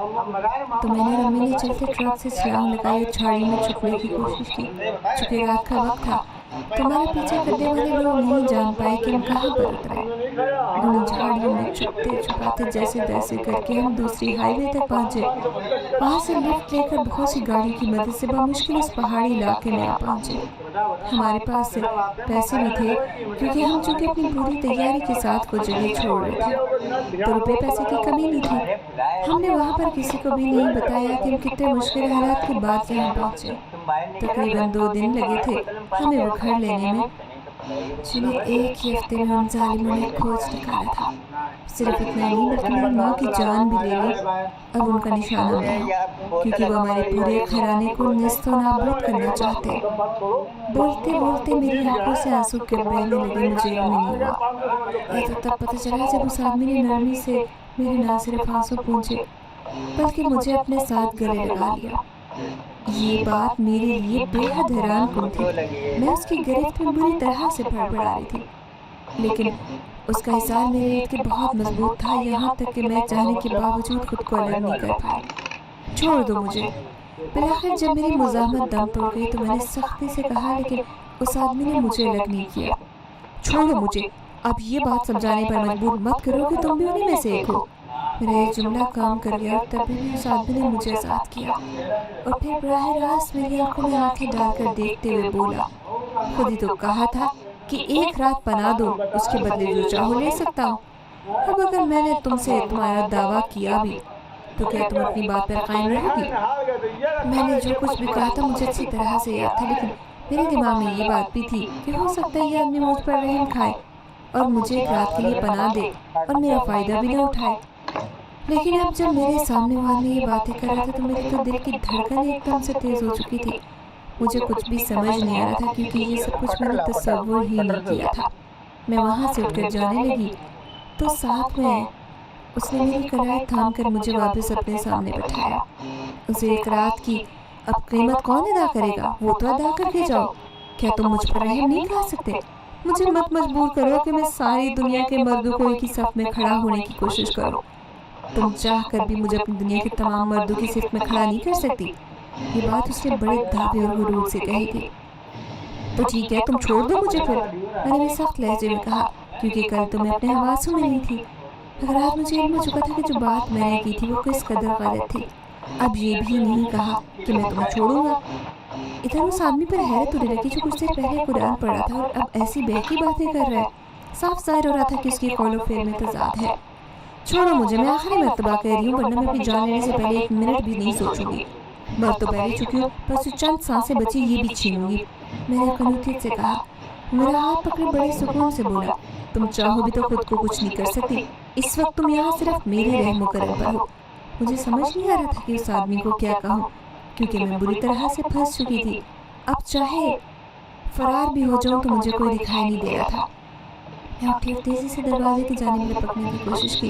Speaker 2: तो मैंने रम्मी ने चलते ट्रक से छलांग लगाई और झाड़ी में छुपने की कोशिश की। चूँकि रात का वक्त था तो हमारा पीछे करने वाले लोग नहीं जान पाए कि हम कहाँ पर उतरे। उन झाड़ियों में छुपते छुपाते जैसे तैसे करके हम दूसरी हाईवे तक पहुँचे। वहाँ से लिफ्ट लेकर बहुत सी गाड़ियों की मदद से बमुश्किल उस पहाड़ी इलाके में आ पहुँचे। हमारे पास पैसे भी थे क्योंकि हम चूँकि अपनी पूरी तैयारी के साथ वो जगह छोड़ रहे थे, तो रुपये पैसे की कमी नहीं थी। हमने वहाँ पर किसी को भी नहीं बताया कि हम कितने मुश्किल हालात के बाद यहाँ पहुँचे। तकरीबन 2 दिन लगे थे हमें वो घर लेने में, जिन्हें एक ही हफ्ते में उन जालिमों ने खोज निकाला था। सिर्फ इतना नहीं बल्कि मेरी माँ की जान भी ले ली। अब उनका निशाना मैं हूँ क्योंकि वो हमारे पूरे घराने को नेस्तो नाबूद करना चाहते। बोलते बोलते मेरी आंखों से आंसू के बहने लगे। मुझे नहीं हुआ ये तो तब पता चला जब उस आदमी ने नरमी से मेरे ना सिर्फ आंसू पूछे बल्कि मुझे अपने साथ गले लगा लिया। ये बात मेरे लिए बेहद हैरान कुन थी। मैं उसकी गिरफ्त में बुरी तरह से फड़फड़ा रही थी, लेकिन उसका हिसार मेरे ईद के बहुत मजबूत था, यहाँ तक कि मैं चाहने के बावजूद खुद को अलग नहीं कर पाई। छोड़ दो मुझे। बिलाखिर जब मेरी मुज़ाहमत दम तोड़ गई तो मैंने सख्ती से कहा, लेकिन उस आदमी ने मुझे अलग नहीं किया। छोड़ो मुझे। अब ये बात समझाने पर मजबूर मत करो कि तुम भी उन्हीं में से एक हो। मेरा ये जुमला काम कर गया और तभी भी उस आदमी ने मुझे आज़ाद किया और फिर बराह रास्त मेरी आंखों में आंखें डालकर देखते हुए बोला, खुद ही तो कहा था कि एक रात पना दो, उसके बदले जो चाहो ले सकता हूँ। अब अगर मैंने तुमसे तुम्हारा दावा किया भी तो क्या तुम अपनी बात पर कायम रहोगी? मैंने जो कुछ भी कहा था मुझे अच्छी तरह से याद था, लेकिन मेरे दिमाग में ये बात भी थी कि हो सकता है ये आदमी मुझ पर रहम खाए और मुझे एक रात के लिए पनाह दे और मेरा फ़ायदा भी न उठाए। लेकिन अब जब मेरे सामने वाले ये बातें कर रहा था तो मेरे तो दिल की धड़कन एकदम से तेज़ हो चुकी थी। मुझे कुछ भी समझ नहीं आ रहा था क्योंकि ये सब कुछ मैंने तसव्वुर ही नहीं किया था। मैं वहाँ से उठकर जाने लगी तो साथ में उसने मेरी कलाई थाम कर मुझे वापस अपने सामने बैठाया। उसे एक रात की अब कीमत कौन अदा करेगा, वो तो अदा करके जाओ। क्या तुम मुझ पर रहम नहीं खा सकते? मुझे मत मजबूर करो कि मैं सारी दुनिया के मर्दों को एक ही सफ में खड़ा होने की कोशिश करूं। तुम चाह कर भी मुझे अपनी दुनिया के तमाम मर्दों की सिफ में खड़ा नहीं कर सकती। ये बात उसने बड़े दावे और गुरूर से कही थी। तो ठीक है, तुम छोड़ दो मुझे फिर, मैंने भी सख्त लहजे में कहा, क्योंकि कल तो मैं अपने हवासों में नहीं थी। मगर आज मुझे इल्म हो चुका था कि जो बात मैंने की थी वो किस कदर गलत थी। अब ये भी नहीं कहा कि मैं तुम्हें छोड़ूंगा। इधर उस आदमी पर हैरत उड़ने लगी जो कुछ देर पहले कुरान पढ़ा था और अब ऐसी बहकी बातें कर रहा है। साफ जाहिर हो रहा था कि उसकी कौलो फेर में तजाद है। छोड़ो मुझे, मैं आखिरी मर्तबा कह रही हूँ, वरना मैं अपनी जान लेने से पहले एक मिनट भी नहीं सोचूंगी। मर तो पहले चुकी हूँ, बस जो चंद सांसें बची ये भी छीनूंगी। मैंने कनूतियत से कहा। मेरा हाथ पकड़े बड़े सुकून से बोला, तुम चाहो भी तो खुद को कुछ नहीं कर सकती। इस वक्त तुम यहाँ सिर्फ मेरे रहम करम पर हो। मुझे समझ नहीं आ रहा था कि उस आदमी को क्या कहूँ, क्योंकि मैं बुरी तरह से फंस चुकी थी। अब चाहे फरार भी हो जाऊँ तो मुझे कोई दिखाई नहीं दे रहा था। मैं उठी और तेज़ी से दरवाजे की जानिब लपकने की कोशिश की,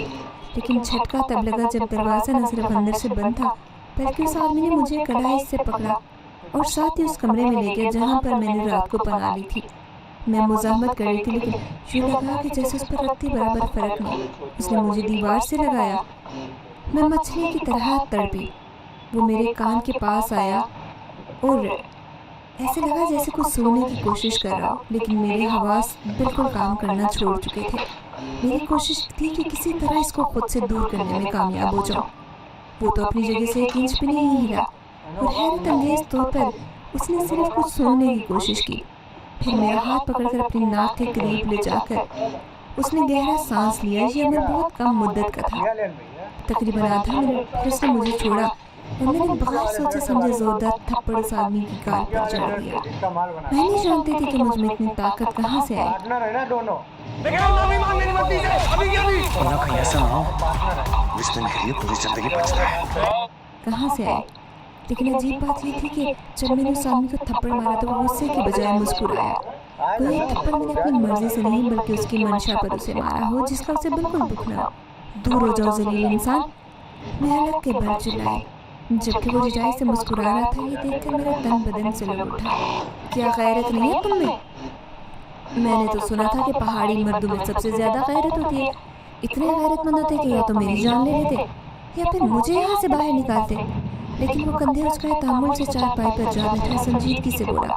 Speaker 2: लेकिन झटका तब लगा जब दरवाज़ा न सिर्फ अंदर से बंद था بلکہ اس آدمی نے مجھے کڑائی سے پکڑا اور ساتھ ہی اس کمرے میں لے گیا جہاں پر میں نے رات کو پناہ لی تھی۔ میں مزاحمت کر رہی تھی لیکن یوں لگا کہ جیسے اس پر رتی برابر فرق نہیں۔ اس نے مجھے دیوار سے لگایا۔ میں مچھلی کی طرح تڑپی۔ وہ میرے کان کے پاس آیا اور ایسے لگا جیسے کچھ سننے کی کوشش کر رہا ہو، لیکن میرے حواس بالکل کام کرنا چھوڑ چکے تھے۔ میری کوشش تھی کہ کسی طرح اس کو خود سے دور کرنے میں کامیاب ہو جاؤں۔ وہ تو اپنی جگہ سے 1 انچ بھی نہیں ہلا اور حیرت انگیز طور پر اس نے صرف کچھ سننے کی کوشش کی۔ پھر میرا ہاتھ پکڑ کر اپنی ناک کے قریب لے جا کر اس نے گہرا سانس لیا۔ یہ عمل بہت کم مدت کا تھا، تقریباً آدھا منٹ۔ پھر اس نے مجھے چھوڑا اور میں نے بغیر سوچے سمجھے زوردار تھپڑ اس آدمی کی گال پر جڑ دیا۔ میں نہیں جانتی تھی کہ مجھ میں اتنی طاقت کہاں سے آئی۔
Speaker 4: کہیں ایسا نہ ہو اس دن کے لیے پوری زندگی بچتا ہے۔
Speaker 2: کہاں سے آئی؟ لیکن عجیب بات یہ تھی کہ جب میں نے اس آدمی کو تھپڑ مارا تو وہ غصے کے بجائے مسکرایا۔ کوئی تھپڑ میں نے اپنی مرضی سے نہیں بلکہ اس کی منشا پر اسے مارا ہو جس کا اسے بالکل دکھ نہ ہو۔ دور ہو جاؤ ذلیل انسان، میں الگ کے بل چلائی جبکہ وہ رجائی سے مسکرا رہا تھا۔ یہ دیکھ کر میرا تن بدن سے لڑ اٹھا۔ کیا غیرت نہیں ہے تم میں؟ میں نے تو سنا تھا کہ پہاڑی مردوں میں سب سے زیادہ غیرت ہوتی ہے۔ اتنے غیرت مند ہوتے کہ یا تو میری جان لے لیتے یا پھر مجھے یہاں سے باہر نکالتے۔ لیکن وہ کندھے اچکائے تحمل سے چارپائی پر جا بیٹھا، سنجیدگی سے بولا،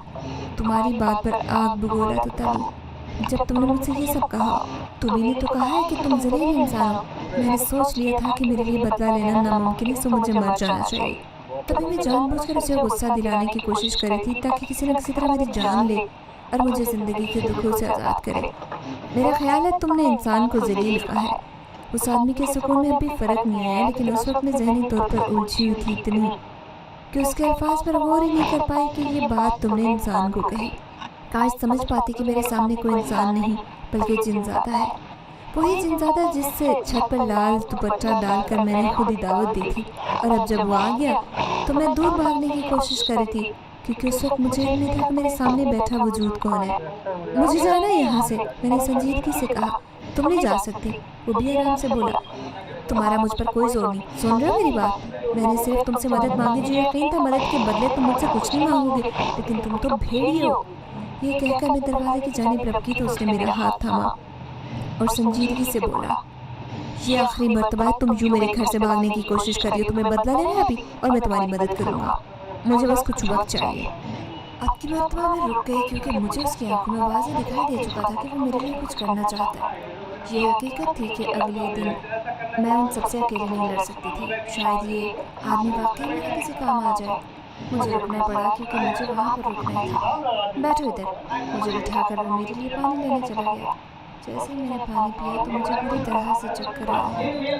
Speaker 2: تمہاری بات پر آگ بگولا تو تب جب تم نے مجھ سے یہ سب کہا۔ تمہیں نے تو کہا ہے کہ تم ذلیل انسان ہو۔ میں نے سوچ لیا تھا کہ میرے لیے بدلہ لینا ناممکن ہے، سو مجھے مر جانا چاہیے۔ تبھی میں جان بوجھ کر اسے غصہ دلانے کی کوشش کر رہی تھی تاکہ کسی نہ کسی طرح میری جان لے اور مجھے زندگی کے دکھوں سے آزاد کرے۔ میرا خیال ہے تم نے انسان کو ذلیل کہا ہے۔ اس آدمی کے سکون میں اب بھی فرق نہیں آیا، لیکن اس وقت میں ذہنی طور پر الجھی ہوئی تھی اتنی کہ اس کے الفاظ پر غور ہی نہیں کر پائی کہ یہ بات تم نے انسان کو کہی۔ کاش سمجھ پاتی کہ میرے سامنے کوئی انسان نہیں بلکہ جنزادہ ہے، وہی جنزادہ جس سے چھت پر لال دوپٹہ ڈال کر میں نے خود ہی دعوت دی تھی۔ اور اب جب وہ آ گیا تو میں دور بھاگنے کی کوشش کر رہی تھی کیونکہ اس وقت مجھے علم نہیں تھا کہ میرے سامنے بیٹھا وجود کون ہے۔ مجھے جانا ہے یہاں سے، میں نے سنجیدگی سے کہا۔ تم نہیں جا سکتی، وہ بھی آرام سے بولا، تمہارا مجھ پر کوئی زور نہیں۔ سن رہے ہو میری بات؟ میں نے صرف تم سے مدد مانگی جو یقین تھا مدد کے بدلے تم مجھ سے کچھ نہیں مانگو گے، لیکن تم تو بھیڑیے ہو۔ یہ کہہ کر میں دروازے کی جانب رپکی تو اس نے میرا ہاتھ تھاما اور سنجیدگی سے بولا، یہ آخری مرتبہ ہے تم یوں میرے گھر سے بھاگنے کی کوشش کر رہی ہو۔ تمہیں بدلہ لینا ہے ابھی اور میں تمہاری مدد کروں گا، مجھے بس کچھ وقت چاہیے۔ اب کی مرتبہ میں رک گئی کیونکہ مجھے اس کی آنکھوں میں واضح دکھائی دے چکا تھا کہ وہ میرے لیے کچھ کرنا چاہتا ہے۔ یہ حقیقت تھی کہ اگلے دن میں ان سب سے اکیلے نہیں لڑ سکتی تھی۔ شاید یہ آدمی واقعی میرے کسی کام آ جائے۔ مجھے رکنا پڑا کیونکہ مجھے وہاں پر رکنا ہی تھا۔ بیٹھو ادھر، مجھے بٹھا کر وہ میرے لیے پانی لینے چلا گیا۔ جیسے میں نے پانی پیا تو مجھے پوری طرح سے چکر آ گیا۔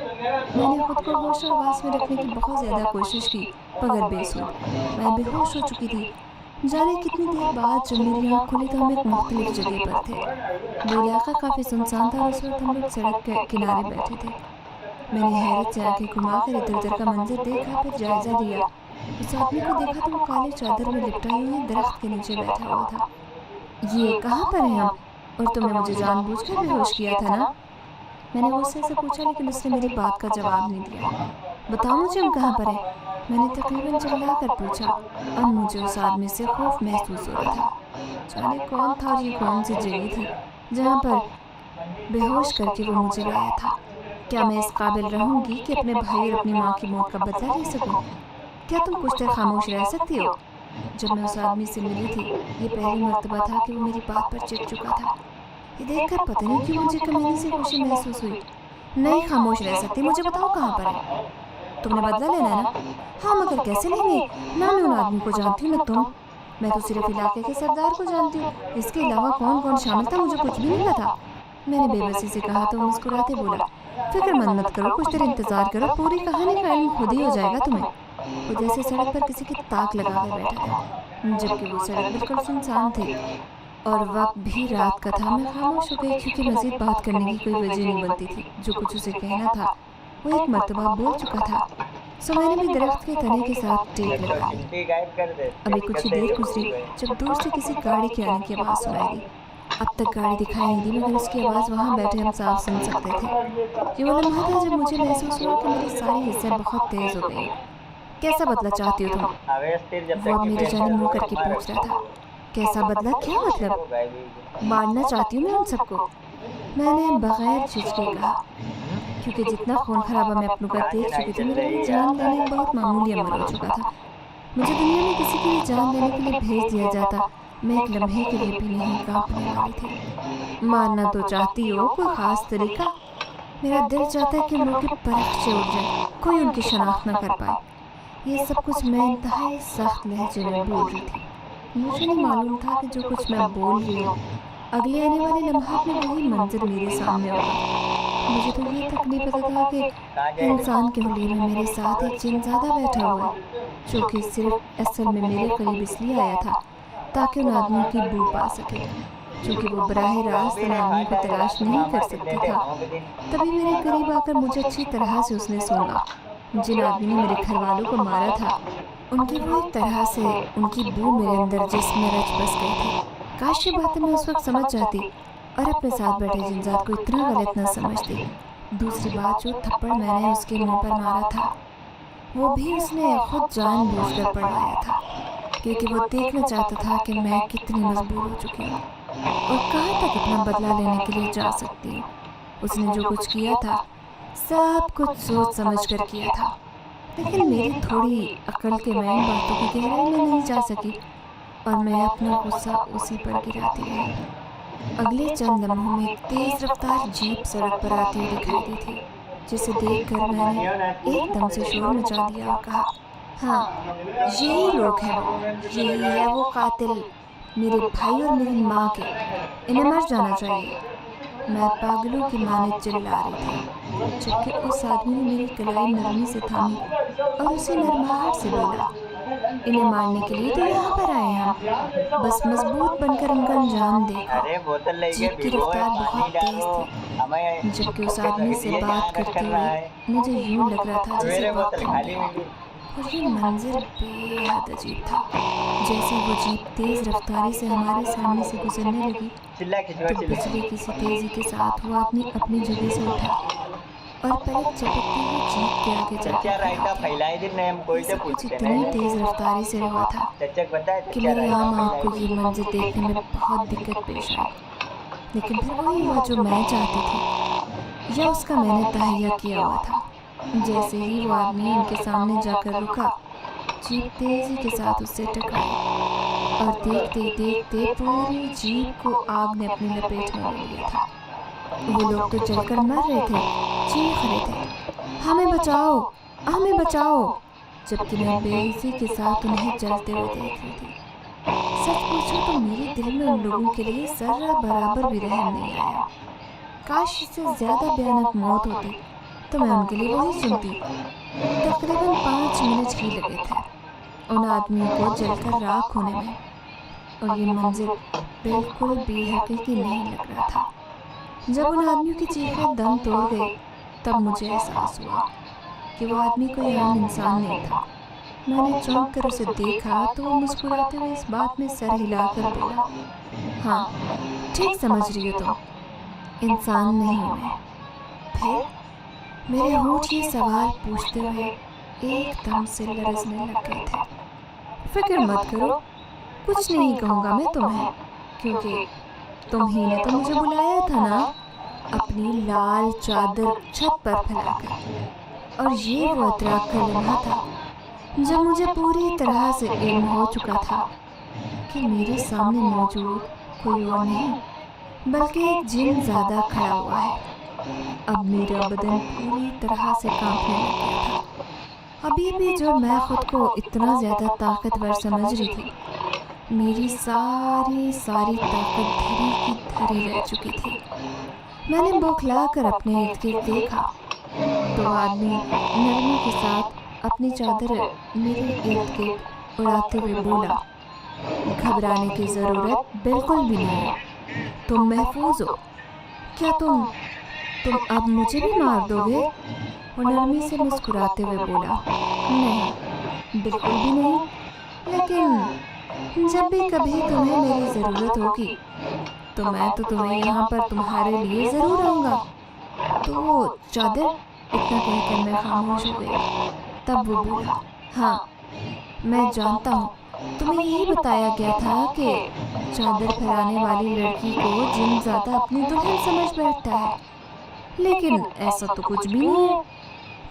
Speaker 2: میں نے خود کو ہوش و حواس میں رکھنے کی بہت زیادہ کوشش کی مگر بے سود۔ میں بے ہوش ہو چکی تھی۔ جانے کتنی دیر بعد جب میری آنکھ کھلی تو ہم ایک مختلف جگہ پر تھے۔ وہ علاقہ کافی سنسان تھا اور اس وقت ہم لوگ سڑک کے کنارے بیٹھے تھے۔ میں نے حیرت سے آنکھیں گھما کر ادھر ادھر کا منظر دیکھا، پھر جائزہ لیا۔ اس آدمی کو دیکھا تو وہ کالے چادر میں لپٹا ہوئے درخت کے نیچے بیٹھا ہوا تھا۔ یہ کہاں پر ہیں ہم؟ اور تم نے مجھے جان بوجھ کر بے ہوش کیا تھا نا؟ میں نے غصے سے پوچھا لیکن اس نے میری بات کا جواب نہیں دیا۔ بتاؤ مجھے ہم کہاں پر ہیں؟ میں نے تقریباً چلا کر پوچھا۔ اب مجھے اس آدمی سے خوف محسوس ہو رہا تھا۔ جانے کون تھا اور یہ کون سی جگہ تھی جہاں پر بے ہوش کر کے وہ مجھے لایا تھا؟ کیا میں اس قابل رہوں گی کہ اپنے بھائی اور اپنی ماں کی موت کا بدلہ لے سکوں؟ کیا تم کچھ دیر خاموش رہ سکتی ہو؟ جب میں اس آدمی سے ملی تھی یہ پہلی مرتبہ تھا کہ وہ میری بات پر چڑ چکا تھا۔ یہ دیکھ کر پتہ نہیں کیوں مجھے کمینی سے خوشی محسوس ہوئی۔ نہیں خاموش رہ سکتی، مجھے بتاؤ کہاں پر ہے؟ تم نے بدلہ لینا ہے نا؟ ہاں مگر کیسے لیں گے؟ نہ میں ان آدمی کو جانتی ہوں نہ تم۔ میں تو صرف علاقے کے سردار کو جانتی ہوں، اس کے علاوہ کون کون شامل تھا مجھے کچھ بھی نہیں پتا۔ میں نے بے بسی سے کہا تو مسکراتے بولا، فکر مند مت کرو، کچھ دیر انتظار کرو، پوری کہانی کا علم خود ہی ہو جائے گا تمہیں۔ وہ جیسے سڑک پر کسی کی تاک لگا کر بیٹھا تھا جبکہ وہ سڑک بالکل سنسان تھی اور وقت بھی رات کا تھا۔ میں خاموش ہو گئی کیونکہ مزید بات کرنے کی کوئی وجہ نہیں بنتی تھی۔ جو کچھ اسے کہنا تھا وہ ایک مرتبہ بول چکا تھا، سو میں نے بھی درخت کے تنے کے ساتھ ٹیک لگا لی۔ ابھی کچھ ہی دیر گزری جب دور سے کسی گاڑی کے آنے کی آواز سنائی دی۔ اب تک گاڑی دکھائی نہیں دی مگر اس کی آواز وہاں بیٹھے ہم صاف سن سکتے تھے۔ یہ وہ لمحہ تھا جب مجھے محسوس ہوا کہ میری ساری حصیں بہت تیز ہو گئی۔ कैसा बदला चाहती हो तुम? वो अब मेरे जाने मुंह करके पूछ रहा था। कैसा बदला? क्या मतलब? मारना चाहती हूँ मैं उन सबको? मैंने बगैर झिझके कहा, क्योंकि जितना खून खराबा मैं अपनों का देख चुकी थी, मेरे लिए जान लेना एक बहुत मामूली अमल हो चुका था। मुझे दुनिया में किसी की भी जान लेने के लिए भेज दिया जाता, मैं एक लम्हे के लिए भी नहीं कांपने वाली थी। मारना तो चाहती हो, कोई ख़ास तरीका? मेरा दिल चाहता है कि लोगों की परख से उड़ जाए, कोई उनकी शनाख्त न कर पाए। ये सब कुछ मैं इंतहाई सख्त लहजे में बोल रही थी। मुझे नहीं मालूम था कि जो कुछ मैं बोल रही हूँ अगले आने वाले लम्हात में वही मंजर मेरे सामने होगा। मुझे तो ये तक नहीं पता था कि इंसान के हुलीर में मेरे साथ एक जिनज़ादा बैठा हुआ है, जो कि सिर्फ असल में मेरे करीब इसलिए आया था ताकि उन आदमियों की बू पा सके, क्योंकि वो बराह रास्त उन आदमियों को तलाश नहीं कर सकता था। तभी मेरे करीब आकर मुझे अच्छी तरह से उसने सूंघा। जिन आदमी ने मेरे घर वालों को मारा था, उनकी वो एक तरह से उनकी बू मेरे अंदर जिस्म में रच बस गई थी। काश ये बातें मैं उस वक्त समझ जाती और अपने साथ बैठे जिनजात को इतना गलत न समझती। दूसरी बात, जो थप्पड़ मैंने उसके मुंह पर मारा था, वो भी उसने खुद जानबूझकर पड़वाया था, क्योंकि वो देखना चाहता था कि मैं कितनी मजबूर हो चुकी हूँ और कहाँ तक अपना बदला लेने के लिए जा सकती हूँ। उसने जो कुछ किया था सब कुछ सोच समझ कर किया था, लेकिन मेरी थोड़ी अकल के मैं इन बातों की गहराई में नहीं जा सकी और मैं अपना गुस्सा उसी पर गिराती रही। अगले चंद लम्हों में एक तेज रफ्तार जीप सड़क पर आती हुई दिखाई दी थी, जिसे देखकर मैंने एकदम से शोर मचा दिया और कहा, हाँ, यही लोग हैं वो, यही है वो कातिल, मेरे भाई और मेरी माँ के। इन्हें मर जाना चाहिए। मैं पागलों की माने चिल्ला रही थी, जबकि उस आदमी ने मेरी कलाई नरमी से थामी और उसी नरमाहट से बोला, इन्हें मारने के लिए तो यहाँ पर आए हम, बस मजबूत बनकर उनका अंजाम देखो। जीप की रफ्तार बहुत तेज थी, जबकि उस आदमी से बात करते हुए मुझे यूँ लग रहा था जैसे वो थम गया। और ये मंजर बेहद अजीब था। जैसे वो जीप तेज रफ्तारी से हमारे सामने से गुजरने लगी, तो बिजली किसी तेजी के साथ वो आदमी अपनी जगह से उठा और पलक झपकते हुए जीप के आगे जाकर सब कुछ इतनी तेज रफ्तारी से हुआ था कि मेरी आम आँख को ये मंजर देखने में बहुत दिक्कत पेश आई। लेकिन फिर वही हुआ जो मैं चाहती थी, या उसका मैंने तहैया किया हुआ था। जैसे ही वो आदमी इनके सामने जाकर रुका, जीप तेजी के साथ उससे टकराई और देखते देखते पूरी जीप को आग ने अपनी लपेट में ले लिया था। वो लोग तो जलकर मर रहे थे, चीख रहे थे, हमें बचाओ, हमें बचाओ, जबकि मैं बेइज्जती के साथ उन्हें जलते हुए देख रही थी। सच पूछो तो मेरे दिल में उन लोगों के लिए जर्रा बराबर भी रहम नहीं आया। काश इससे ज्यादा भयानक मौत होती तो मैं उनके लिए वही चुनती। तकरीबन 5 मिनट ही लगे थे उन आदमियों को जलकर राख होने में, और ये मंजिल बिल्कुल बेहकीकी नहीं लग रहा था। जब उन आदमियों की चीखें दम तोड़ गई, तब मुझे एहसास हुआ कि वो आदमी कोई आम इंसान नहीं था। मैंने चौंक कर उसे देखा तो वो मुस्कुराते हुए इस बात में सर हिलाकर बोला, हाँ, ठीक समझ रही हो तुम, इंसान नहीं मैं। फिर मेरे होंठ ये सवाल पूछते हुए एकदम से लरजने लग गए थे। फिक्र मत करो, कुछ नहीं कहूँगा मैं तुम्हें, क्योंकि तुम ही ने तो मुझे बुलाया था ना, अपनी लाल चादर छत पर फैलाकर। और ये वो इतराक का लम्हा था जब मुझे पूरी तरह से इल्म हो चुका था कि मेरे सामने मौजूद कोई और नहीं बल्कि एक जिन ज़्यादा खड़ा हुआ है। अब मेरा बदन पूरी तरह से कांपने लग गया था। अभी भी जो मैं खुद को इतना ज़्यादा ताकतवर समझ रही थी, मेरी सारी ताकत धरी की धरी रह चुकी थी। मैंने बौखला कर अपने इर्द गिर्द देखा तो आदमी नरमी के साथ अपनी चादर मेरे इर्द गिर्द उड़ाते हुए बोला, घबराने की ज़रूरत बिल्कुल भी नहीं है, तुम महफूज हो। क्या तुम अब मुझे भी मार दोगे? वो नरमी से मुस्कुराते हुए बोला, नहीं, बिल्कुल भी नहीं, लेकिन जब भी कभी तुम्हें मेरी ज़रूरत होगी तो मैं तो तुम्हें यहाँ पर तुम्हारे लिए ज़रूर आऊँगा। तो वो चादर, इतना कहकर मैं खामोश हो गई। तब वो बोला, हाँ, मैं जानता हूँ। तुम्हें यही बताया गया था कि चादर फैलाने वाली लड़की को जिन ज़्यादा अपनी दुल्हन समझ बैठता है, लेकिन ऐसा तो कुछ भी नहीं है।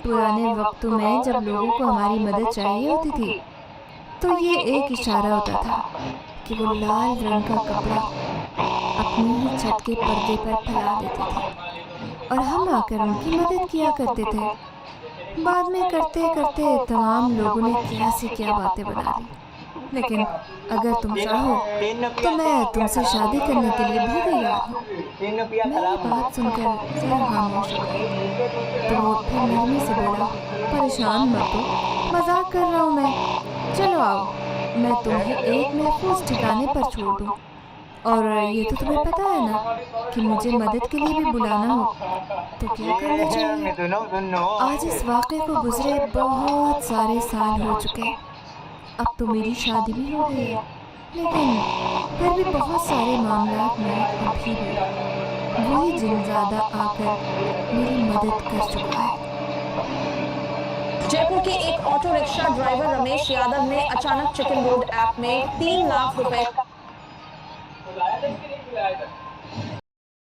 Speaker 2: पुराने वक्तों में जब लोगों को हमारी मदद चाहिए होती थी, तो ये एक इशारा होता था कि वो लाल रंग का कपड़ा अपनी ही छत के पर्दे पर फैला देते थे और हम आकर उनकी मदद किया करते थे। बाद में करते करते तमाम लोगों ने क्या से क्या बातें बना ली, लेकिन अगर तुम चाहो तो मैं तुमसे शादी करने के लिए भी तैयार हूँ। मेरी बात सुनकर जरा खामोश हो गई। तो वो फिर नरमी से बोला, परेशान मत हो, मजाक कर रहा हूँ मैं। चलो आओ, मैं तुम्हें एक महफूज ठिकाने पर छोड़ दूँ। और ये तो तुम्हें पता है ना कि मुझे मदद के लिए भी बुलाना हो तो क्या करना चाहिए। आज इस वाक़े को गुजरे बहुत सारे साल हो चुके। अब तो मेरी शादी भी हो गई है, लेकिन फिर भी बहुत सारे मामलात में अभी भी वही जिनज़ादा आकर मेरी मदद कर चुका है।
Speaker 5: जयपुर के एक auto rickshaw driver Ramesh Yadav ने अचानक चिकन रोड ऐप में 3 लाख रुपए